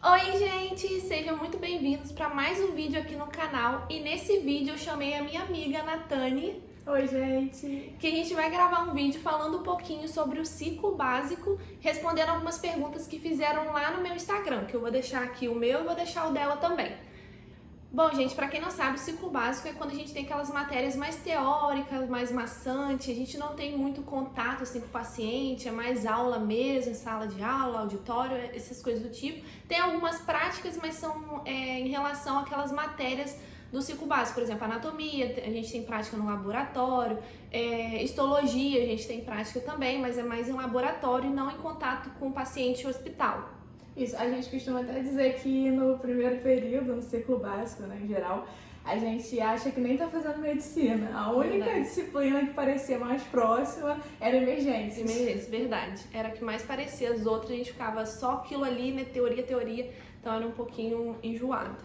Oi gente, sejam muito bem-vindos para mais um vídeo aqui no canal. E nesse vídeo eu chamei a minha amiga Natane. Oi gente! Que a gente vai gravar um vídeo falando um pouquinho sobre o ciclo básico, respondendo algumas perguntas que fizeram lá no meu Instagram, que eu vou deixar aqui o meu e vou deixar o dela também. Bom, gente, para quem não sabe, o ciclo básico é quando a gente tem aquelas matérias mais teóricas, mais maçantes, a gente não tem muito contato assim com o paciente, é mais aula mesmo, sala de aula, auditório, essas coisas do tipo. Tem algumas práticas, mas são em relação àquelas matérias do ciclo básico, por exemplo, anatomia, a gente tem prática no laboratório, histologia, a gente tem prática também, mas é mais em laboratório e não em contato com o paciente em hospital. Isso, a gente costuma até dizer que no primeiro período, no ciclo básico, né, em geral, a gente acha que nem tá fazendo medicina. A única disciplina que parecia mais próxima era emergência. Emergência, verdade. Era a que mais parecia. As outras a gente ficava só aquilo ali, né, teoria, então era um pouquinho enjoado.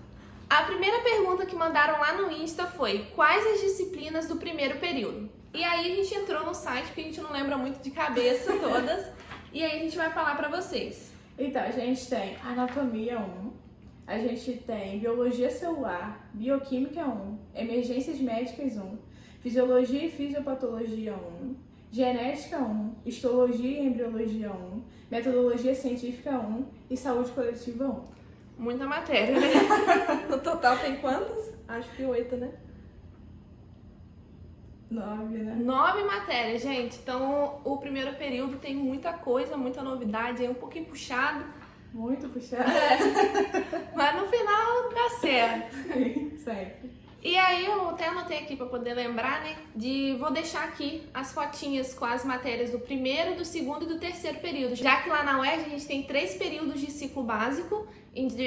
A primeira pergunta que mandaram lá no Insta foi: quais as disciplinas do primeiro período? E aí a gente entrou no site, porque a gente não lembra muito de cabeça todas, e aí a gente vai falar pra vocês. Então, a gente tem anatomia 1, a gente tem biologia celular, bioquímica 1, emergências médicas 1, fisiologia e fisiopatologia 1, genética 1, histologia e embriologia 1, metodologia científica 1 e saúde coletiva 1. Muita matéria, né? No total tem quantas? Acho que 8, né? 9, né? 9 matérias, gente. Então, o primeiro período tem muita coisa, muita novidade, é um pouquinho puxado. Muito puxado. Mas no final dá certo. Sim, sempre. E aí eu até anotei aqui para poder lembrar, né? Vou deixar aqui as fotinhas com as matérias do primeiro, do segundo e do terceiro período. Já que lá na UERJ a gente tem 3 períodos de ciclo básico.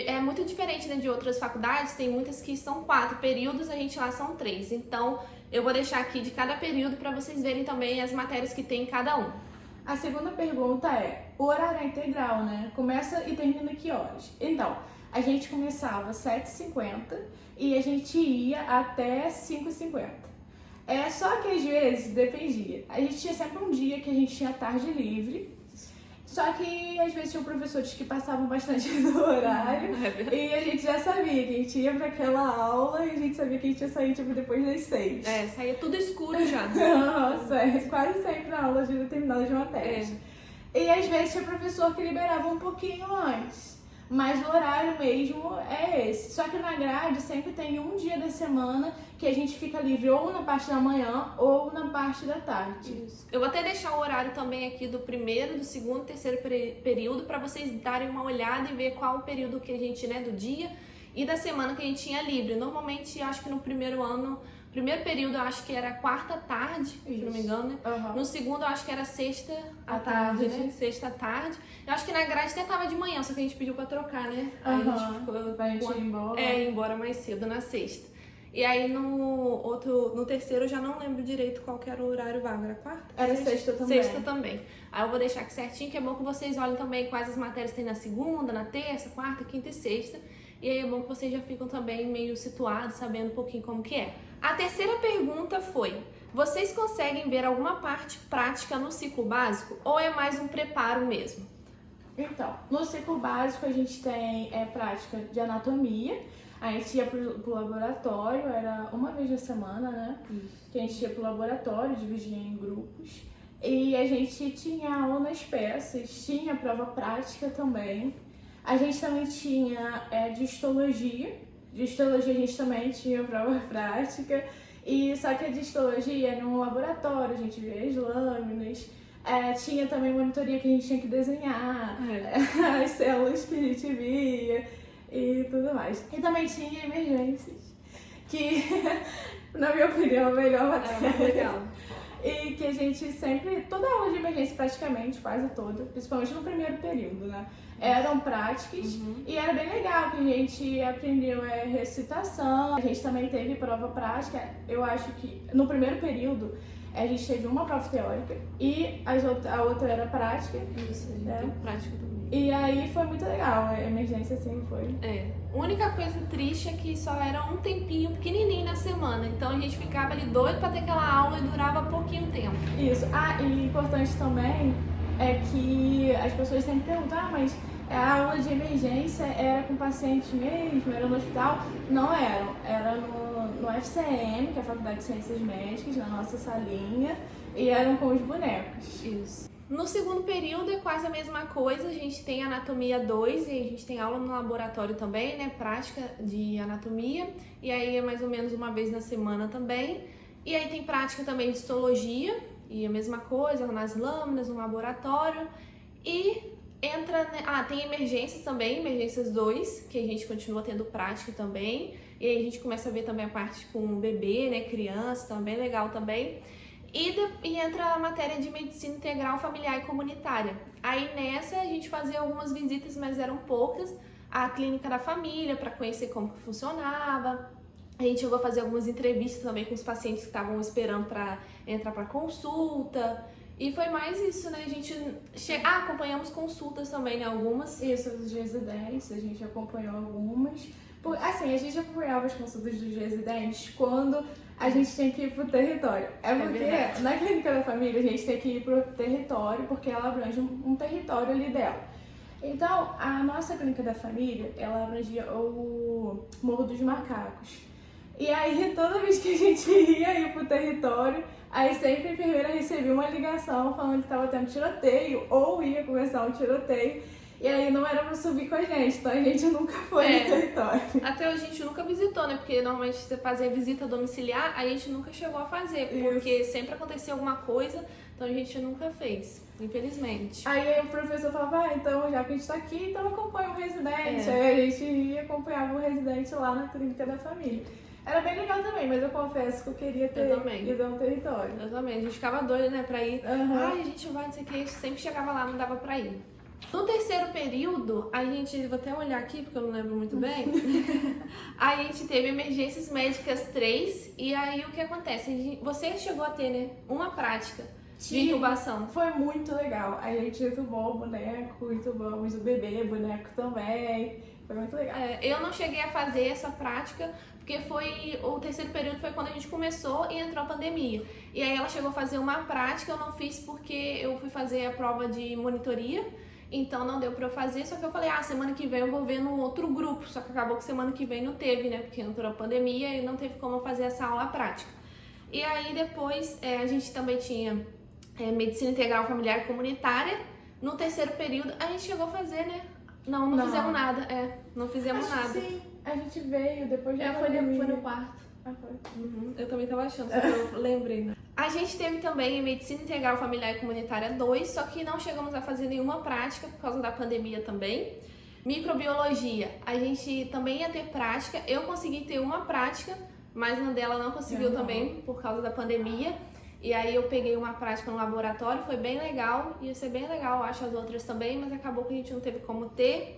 É muito diferente, né, de outras faculdades. Tem muitas que são 4 períodos, a gente lá são 3. Então eu vou deixar aqui de cada período para vocês verem também as matérias que tem em cada um. A segunda pergunta é: o horário é integral, né? Começa e termina que horas? Então, a gente começava às 7h50 e a gente ia até 5h50. Só que às vezes dependia. A gente tinha sempre um dia que a gente tinha tarde livre. Só que às vezes tinham professores que passavam bastante do horário e a gente já sabia que a gente ia pra aquela aula e a gente sabia que a gente ia sair tipo depois das 6. Saía tudo escuro já. Nossa, quase sempre na aula de determinadas matérias. E às vezes tinha professor que liberava um pouquinho antes. Mas o horário mesmo é esse. Só que na grade sempre tem um dia da semana que a gente fica livre ou na parte da manhã ou na parte da tarde. Isso. Eu vou até deixar o horário também aqui do primeiro, do segundo, terceiro período para vocês darem uma olhada e ver qual o período que a gente, né, do dia e da semana que a gente tinha livre. Normalmente, acho que no primeiro período eu acho que era quarta tarde, se não me engano, né? Uhum. No segundo eu acho que era sexta à tarde, né? Sexta à tarde. Eu acho que na grade até tava de manhã, só que a gente pediu pra trocar, né? Aí a gente ficou pra gente ir embora. Ir embora mais cedo na sexta. E aí no terceiro eu já não lembro direito qual que era o horário vago, era quarta? Era sexta também. Sexta também. Aí eu vou deixar aqui certinho, que é bom que vocês olhem também quais as matérias tem na segunda, na terça, quarta, quinta e sexta. E aí é bom que vocês já ficam também meio situados, sabendo um pouquinho como que é. A terceira pergunta foi: vocês conseguem ver alguma parte prática no ciclo básico ou é mais um preparo mesmo? Então, no ciclo básico a gente tem prática de anatomia. A gente ia pro laboratório, era uma vez na semana, né? Isso. Que a gente ia pro laboratório, dividia em grupos. E a gente tinha aula nas peças, tinha prova prática também. A gente também tinha de histologia. De histologia a gente também tinha prova prática. E só que a de histologia no laboratório, a gente via as lâminas. Tinha também monitoria que a gente tinha que desenhar, as células que a gente via e tudo mais. E também tinha emergências, que na minha opinião é a melhor matéria. Legal. E que a gente sempre, toda aula de emergência praticamente, quase toda, principalmente no primeiro período, né? Eram práticas e era bem legal que a gente aprendeu recitação. A gente também teve prova prática. Eu acho que no primeiro período a gente teve uma prova teórica e a outra era prática. Isso, a gente tem prática também. E aí foi muito legal, a emergência assim foi. A única coisa triste é que só era um tempinho pequenininho na semana, então a gente ficava ali doido pra ter aquela aula e durava pouquinho tempo. Isso. E importante também é que as pessoas sempre perguntam, mas A aula de emergência era com paciente mesmo, era no hospital? Não era. Era no FCM, que é a Faculdade de Ciências Médicas, na nossa salinha, e eram com os bonecos. Isso. No segundo período é quase a mesma coisa, a gente tem anatomia 2 e a gente tem aula no laboratório também, né, prática de anatomia, e aí é mais ou menos uma vez na semana também. E aí tem prática também de histologia, e a mesma coisa, nas lâminas, no laboratório. E entra, né, tem emergências também, emergências 2, que a gente continua tendo prática também. E aí a gente começa a ver também a parte com bebê, né, criança, também legal também. E entra a matéria de medicina integral familiar e comunitária. Aí nessa a gente fazia algumas visitas, mas eram poucas, à clínica da família para conhecer como que funcionava. A gente chegou a fazer algumas entrevistas também com os pacientes que estavam esperando para entrar para consulta. E foi mais isso, né? A gente acompanhamos consultas também, né? Algumas. Isso, dos residentes, a gente acompanhou algumas. Assim, a gente acompanhava as consultas dos residentes quando a gente tem que ir pro território. É porque na clínica da família a gente tem que ir pro território porque ela abrange um território ali dela. Então, a nossa clínica da família, ela abrangia o Morro dos Macacos. E aí, toda vez que a gente ia ir pro território, aí sempre a enfermeira recebia uma ligação falando que estava tendo tiroteio ou ia começar um tiroteio. E aí não era pra subir com a gente, então a gente nunca foi no território. Até hoje a gente nunca visitou, né? Porque normalmente você fazia visita domiciliar, a gente nunca chegou a fazer, porque sempre acontecia alguma coisa, então a gente nunca fez, infelizmente. Aí o professor falava, então já que a gente tá aqui, então acompanha o residente. Aí a gente ia acompanhar o residente lá na clínica da família. Era bem legal também, mas eu confesso que eu queria ter ido ao território. Eu também, a gente ficava doida, né, pra ir. Ai, a gente vai, não sei o que, sempre chegava lá, não dava pra ir. No terceiro período, a gente, vou até olhar aqui porque eu não lembro muito bem, a gente teve emergências médicas 3, e aí o que acontece? Você chegou a ter, né, uma prática de intubação. Foi muito legal. A gente intubou o boneco, intubamos o bebê, o boneco também. Foi muito legal. Eu não cheguei a fazer essa prática, porque o terceiro período foi quando a gente começou e entrou a pandemia. E aí ela chegou a fazer uma prática, eu não fiz porque eu fui fazer a prova de monitoria, então não deu pra eu fazer, só que eu falei, semana que vem eu vou ver no outro grupo, só que acabou que semana que vem não teve, né, porque entrou a pandemia e não teve como eu fazer essa aula prática. E aí depois a gente também tinha medicina integral familiar e comunitária. No terceiro período a gente chegou a fazer, né? Não fizemos nada, não fizemos nada. Sim, a gente veio depois de foi no quarto. Eu também tava achando, só que eu lembrei, né? A gente teve também Medicina Integral Familiar e Comunitária 2, só que não chegamos a fazer nenhuma prática por causa da pandemia também. Microbiologia, a gente também ia ter prática, eu consegui ter uma prática, mas na dela não conseguiu também por causa da pandemia. E aí eu peguei uma prática no laboratório, foi bem legal, ia ser bem legal, acho as outras também, mas acabou que a gente não teve como ter.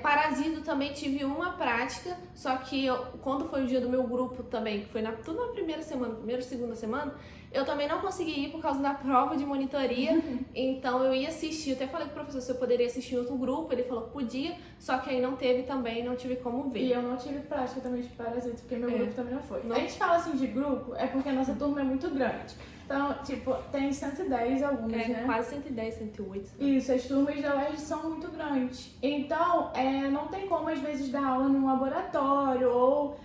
Parasito também tive uma prática, só que quando foi o dia do meu grupo também, que foi tudo na primeira e segunda semana, eu também não consegui ir por causa da prova de monitoria, então eu ia assistir, eu até falei com o professor se eu poderia assistir outro grupo, ele falou que podia, só que aí não teve também, não tive como ver. E eu não tive prática também de parasito, porque meu grupo também não foi. A gente fala assim de grupo, é porque a nossa turma é muito grande. Então, tipo, tem 110 alunos, né? Quase 110, 108. Isso, as turmas da UERJ são muito grandes. Então, não tem como, às vezes, dar aula num laboratório ou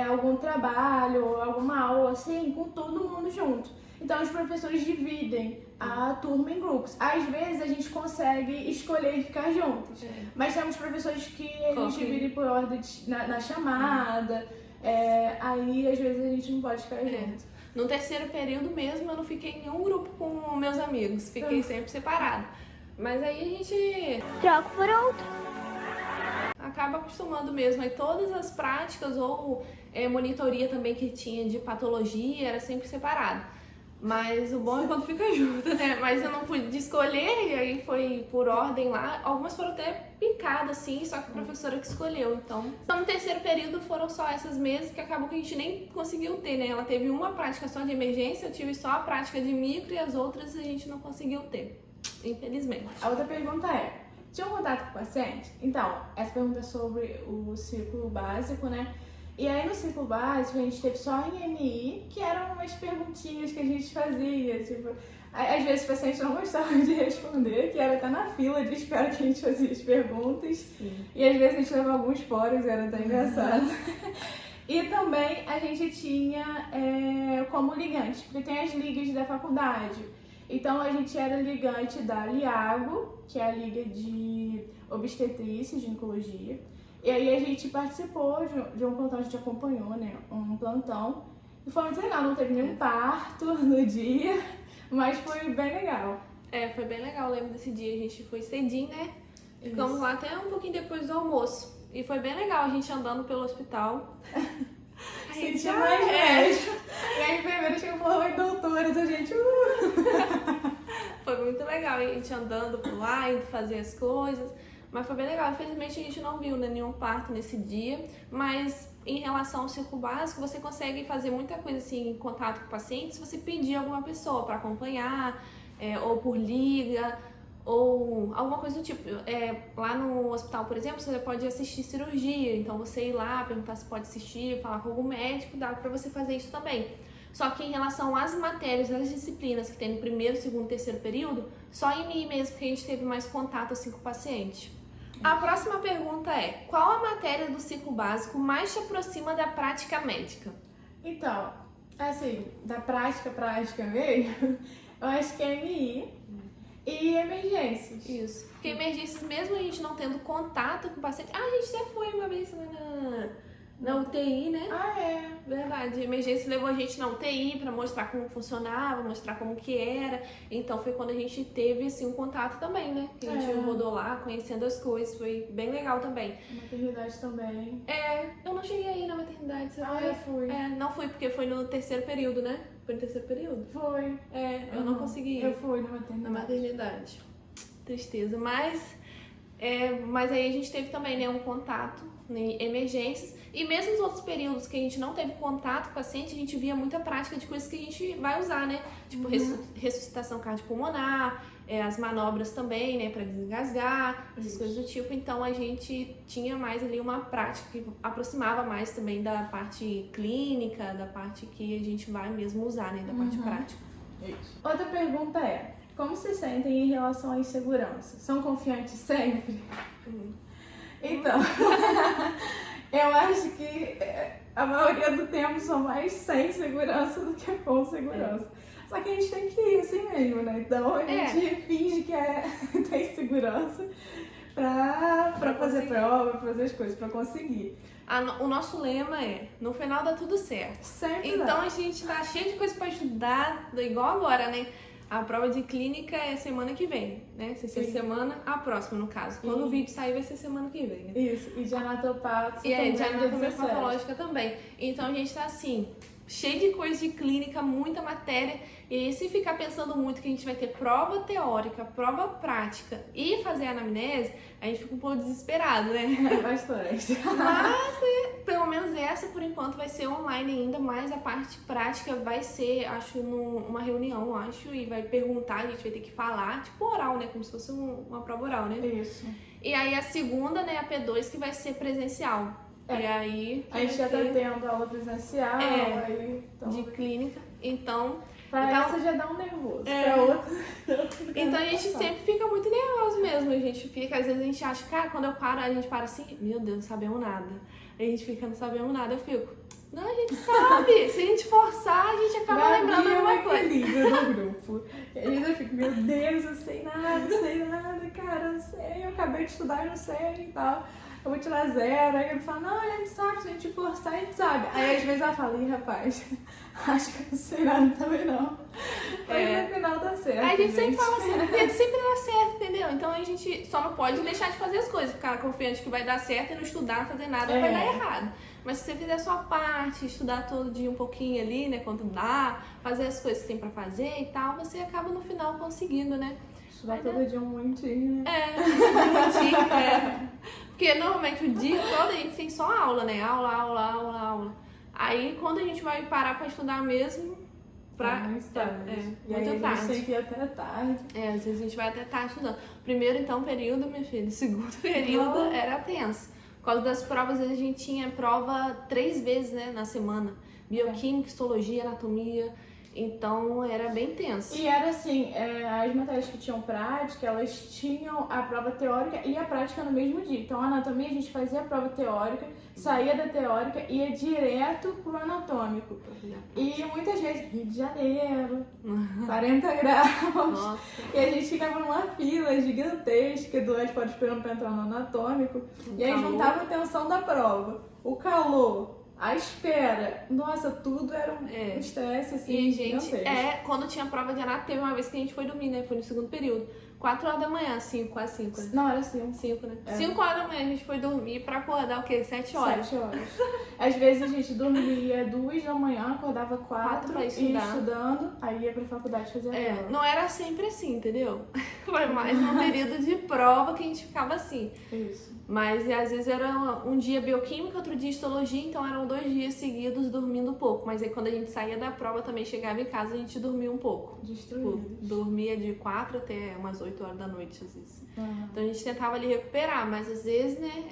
algum trabalho ou alguma aula, assim, com todo mundo junto. Então, os professores dividem a turma em grupos. Às vezes, a gente consegue escolher ficar juntos. Mas temos professores que a gente divide por ordem na chamada. Aí, às vezes, a gente não pode ficar junto. No terceiro período mesmo, eu não fiquei em nenhum grupo com meus amigos. Fiquei sempre separado. Mas aí a gente troca por outro. Acaba acostumando mesmo. Aí todas as práticas ou monitoria também que tinha de patologia era sempre separado. Mas o bom é quando fica junto, né? Mas eu não pude escolher, e aí foi por ordem lá. Algumas foram até picadas, assim, só que a professora que escolheu, então. Então, no terceiro período foram só essas mesas, que acabou que a gente nem conseguiu ter, né? Ela teve uma prática só de emergência, eu tive só a prática de micro e as outras a gente não conseguiu ter, infelizmente. A outra pergunta tinha um contato com o paciente? Então, essa pergunta é sobre o ciclo básico, né? E aí no ciclo básico a gente teve só IMI, que eram umas perguntinhas que a gente fazia, tipo, Às vezes o paciente não gostava de responder, que era até na fila de espera que a gente fazia as perguntas. Sim. E às vezes a gente levava alguns foros, era até engraçado. E também a gente tinha como ligante, porque tem as ligas da faculdade. Então a gente era ligante da LIAGO, que é a Liga de Obstetrícia e Ginecologia. E aí a gente participou de um plantão, a gente acompanhou, né, um plantão. E foi muito legal, não teve nenhum parto no dia, mas foi bem legal. Foi bem legal, eu lembro desse dia, a gente foi cedinho, né? Ficamos lá até um pouquinho depois do almoço. E foi bem legal a gente andando pelo hospital. Sentia mais médico. E a enfermeira chegou e falou, oi doutora, a gente... Foi muito legal a gente andando por lá, indo fazer as coisas. Mas foi bem legal. Infelizmente a gente não viu, né, nenhum parto nesse dia. Mas em relação ao ciclo básico, você consegue fazer muita coisa assim em contato com o paciente se você pedir alguma pessoa para acompanhar, ou por liga, ou alguma coisa do tipo. Lá no hospital, por exemplo, você pode assistir cirurgia. Então você ir lá, perguntar se pode assistir, falar com algum médico, dá para você fazer isso também. Só que em relação às matérias, às disciplinas que tem no primeiro, segundo, terceiro período, só em mim mesmo que a gente teve mais contato assim com o paciente. A próxima pergunta é: qual a matéria do ciclo básico mais te aproxima da prática médica? Então, assim, da prática mesmo, eu acho que é MI e emergências. Isso. Porque emergências, mesmo a gente não tendo contato com o paciente... a gente até foi uma vez na UTI, né? Ah, é? Verdade. Emergência levou a gente na UTI pra mostrar como funcionava, mostrar como que era. Então foi quando a gente teve, assim, um contato também, né? Que a gente rodou lá, conhecendo as coisas. Foi bem legal também. A maternidade também. Eu não cheguei aí na maternidade, você foi? Eu fui. Não fui, porque foi no terceiro período, né? Foi no terceiro período? Foi. Eu não consegui ir. Eu fui na maternidade. Na maternidade. Tristeza. Mas aí a gente teve também, né, um contato em emergências. E mesmo nos outros períodos que a gente não teve contato com o paciente, a gente via muita prática de coisas que a gente vai usar, né? Tipo, ressuscitação cardiopulmonar, as manobras também, né, para desengasgar, essas coisas do tipo. Então a gente tinha mais ali uma prática que aproximava mais também da parte clínica, da parte que a gente vai mesmo usar, né, da parte prática. Isso. Outra pergunta é: como se sentem em relação à insegurança? São confiantes sempre? Então, eu acho que a maioria do tempo são mais sem segurança do que com segurança. Só que a gente tem que ir assim mesmo, né? Então a gente finge que tem segurança pra fazer prova, pra fazer as coisas, pra conseguir. O nosso lema é: no final dá tudo certo. Sempre então dá. A gente tá cheio de coisa pra estudar, igual agora, né? A prova de clínica é semana que vem, né? Se ser semana, a próxima, no caso. Quando o vídeo sair, vai ser semana que vem, né? Isso, e de anatopata E de dia anatomia 17. patológica também. Então a gente tá assim, cheio de coisa de clínica, muita matéria. E aí, se ficar pensando muito que a gente vai ter prova teórica, prova prática e fazer anamnese, a gente fica um pouco desesperado, né? Bastante. Mas, pelo menos essa, por enquanto, vai ser online ainda, mas a parte prática vai ser, acho, numa reunião, e vai perguntar, a gente vai ter que falar, tipo oral, né? Como se fosse uma prova oral, né? Isso. E aí a segunda, né, a P2, que vai ser presencial. E aí... A gente já tá tendo aula presencial, aí... Então... de clínica, então... Essa já dá um nervoso, pra outra... Então a gente sempre fica muito nervoso mesmo, a gente fica, às vezes a gente acha, cara, quando eu paro, a gente para assim, meu Deus, não sabemos nada. A gente fica, não sabemos nada, eu fico, não, a gente sabe, se a gente forçar, a gente acaba lembrando alguma coisa. Do grupo. E às vezes eu fico, meu Deus, eu sei nada, cara, eu sei, eu acabei de estudar, eu não sei e tal. Eu vou tirar 0, aí ele fala, não, a gente sabe, se a gente forçar, a gente sabe. Aí às vezes ela fala, ih, rapaz, acho que eu não sei nada também não. Mas no final dá certo. A gente sempre fala assim, sempre dá certo, entendeu? Então a gente só não pode deixar de fazer as coisas, ficar confiante que vai dar certo e não estudar, não fazer nada, vai dar errado. Mas se você fizer a sua parte, estudar todo dia um pouquinho ali, né, quando dá, fazer as coisas que tem pra fazer e tal, você acaba no final conseguindo, né? Estudar todo dia um momentinho, né? Porque normalmente o dia todo a gente tem só aula, né? Aula. Aí quando a gente vai parar pra estudar mesmo, muito tarde. E aí muito a tarde. gente tem que ir até tarde. Às vezes a gente vai até tarde estudando. Primeiro, então, período, minha filha. Segundo período era tenso. Por causa das provas, a gente tinha prova 3 vezes, né, na semana. Bioquímica, histologia, anatomia. Então era bem tenso. E era assim, as matérias que tinham prática, elas tinham a prova teórica e a prática no mesmo dia. Então a anatomia a gente fazia a prova teórica, saía da teórica e ia direto pro anatômico. E muitas vezes, Rio de Janeiro, 40 graus. Nossa. E a gente ficava numa fila gigantesca do lado de fora esperando pra entrar no anatômico. E aí calor. juntava a tensão da prova, o calor, a espera. Nossa, tudo era um estresse assim, E, gente, gigantesco. quando tinha prova de anato, teve uma vez que a gente foi dormir, né? Foi no segundo período. 4 horas da manhã, 5, quase 5, né? Não, era assim. 5, né? 5 horas da manhã a gente foi dormir pra acordar o quê? 7 horas. 7 horas. Às vezes a gente dormia 2 da manhã, acordava 4 pra ia estudar. estudando, aí ia pra faculdade fazer a prova. Não era sempre assim, entendeu? Foi mais um período de prova que a gente ficava assim. Isso. Mas às vezes era um dia bioquímica, outro dia histologia, então eram 2 dias seguidos dormindo pouco. Mas aí quando a gente saía da prova também chegava em casa a gente dormia um pouco. Tipo, Destruído. dormia de 4 até umas 8 horas da noite, às vezes. Uhum. Então a gente tentava ali recuperar, mas às vezes, né,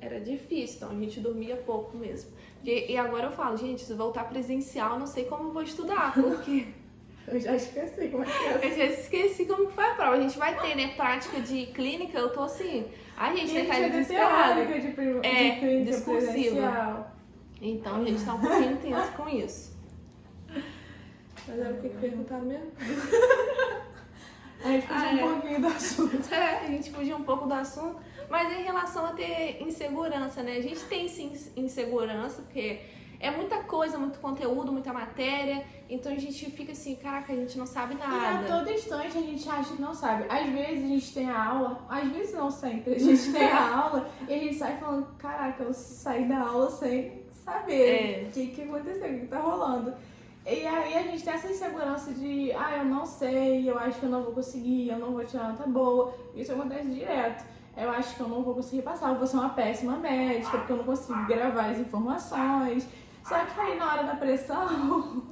era difícil, então a gente dormia pouco mesmo. E agora eu falo, gente, se voltar presencial, não sei como eu vou estudar, porque Eu já esqueci como é que é. eu já esqueci como que foi a prova. A gente vai ter, né, prática de clínica, eu tô assim, a gente vai estar desesperada. teórica de clínica discursiva. presencial. Então a gente tá um pouquinho tenso com isso. Mas era o que perguntaram mesmo? A gente fugiu um pouquinho do assunto. A gente fugiu um pouco do assunto, mas em relação a ter insegurança, né? A gente tem sim insegurança, porque é muita coisa, muito conteúdo, muita matéria, então a gente fica assim, caraca, a gente não sabe E a nada. todo instante a gente acha que não sabe. Às vezes a gente tem a aula, às vezes não sempre, a gente tem a aula e a gente sai falando, caraca, eu saí da aula sem saber o que aconteceu, o que tá rolando. E aí a gente tem essa insegurança de, eu não sei, eu acho que eu não vou conseguir, eu não vou tirar nota boa. Isso acontece direto. Eu acho que eu não vou conseguir passar, eu vou ser uma péssima médica, porque eu não consigo gravar as informações. Só que aí na hora da pressão,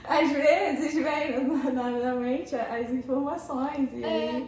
às vezes vem na mente as informações e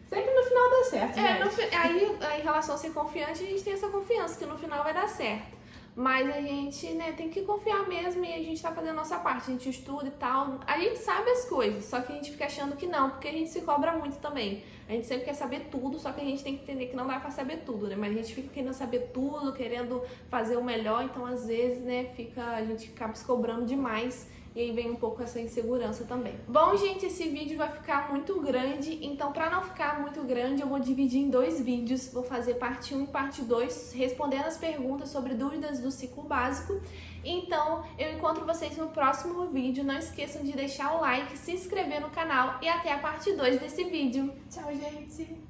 sempre no final dá certo, gente. Aí em relação a ser confiante, a gente tem essa confiança que no final vai dar certo. Mas a gente, né, tem que confiar mesmo e a gente tá fazendo a nossa parte, a gente estuda e tal. A gente sabe as coisas, só que a gente fica achando que não, porque a gente se cobra muito também. A gente sempre quer saber tudo, só que a gente tem que entender que não dá pra saber tudo, né? Mas a gente fica querendo saber tudo, querendo fazer o melhor, então às vezes, né, a gente acaba se cobrando demais. E aí vem um pouco essa insegurança também. Bom, gente, esse vídeo vai ficar muito grande, então pra não ficar muito grande, eu vou dividir em 2 vídeos. Vou fazer parte 1 e parte 2, respondendo as perguntas sobre dúvidas do ciclo básico. Então, eu encontro vocês no próximo vídeo. Não esqueçam de deixar o like, se inscrever no canal e até a parte 2 desse vídeo. Tchau, gente!